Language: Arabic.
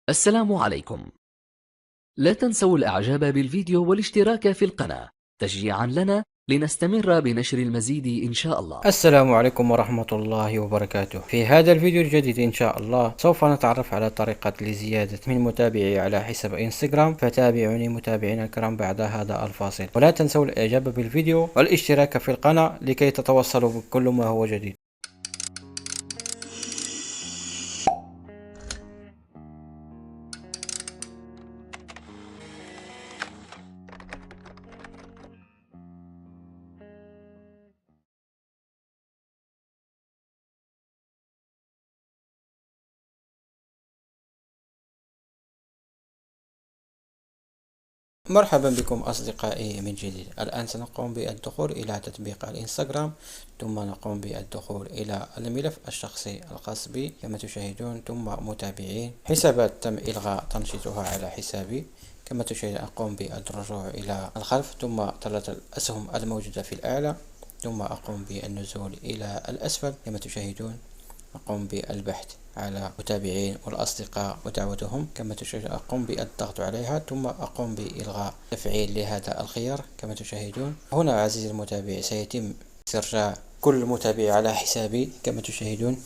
السلام عليكم. لا تنسوا الإعجاب بالفيديو والاشتراك في القناة تشجيعا لنا لنستمر بنشر المزيد إن شاء الله. السلام عليكم ورحمة الله وبركاته. في هذا الفيديو الجديد إن شاء الله سوف نتعرف على طريقة لزيادة من متابعي على حساب انستغرام، فتابعوني متابعينا الكرام بعد هذا الفاصل، ولا تنسوا الإعجاب بالفيديو والاشتراك في القناة لكي تتوصلوا بكل ما هو جديد. مرحبا بكم أصدقائي من جديد. الآن سنقوم بالدخول إلى تطبيق الإنستغرام، ثم نقوم بالدخول إلى الملف الشخصي الخاص بي كما تشاهدون، ثم متابعين. حسابات تم إلغاء تنشيطها على حسابي كما تشاهدون. أقوم بالرجوع إلى الخلف، ثم ثلاثة الأسهم الموجودة في الأعلى، ثم أقوم بالنزول إلى الأسفل كما تشاهدون. أقوم بالبحث على متابعين والأصدقاء ودعوتهم كما تشاهدون. أقوم بالضغط عليها، ثم أقوم بإلغاء تفعيل لهذا الخيار كما تشاهدون. هنا عزيزي المتابع سيتم استرجاع كل متابع على حسابي كما تشاهدون.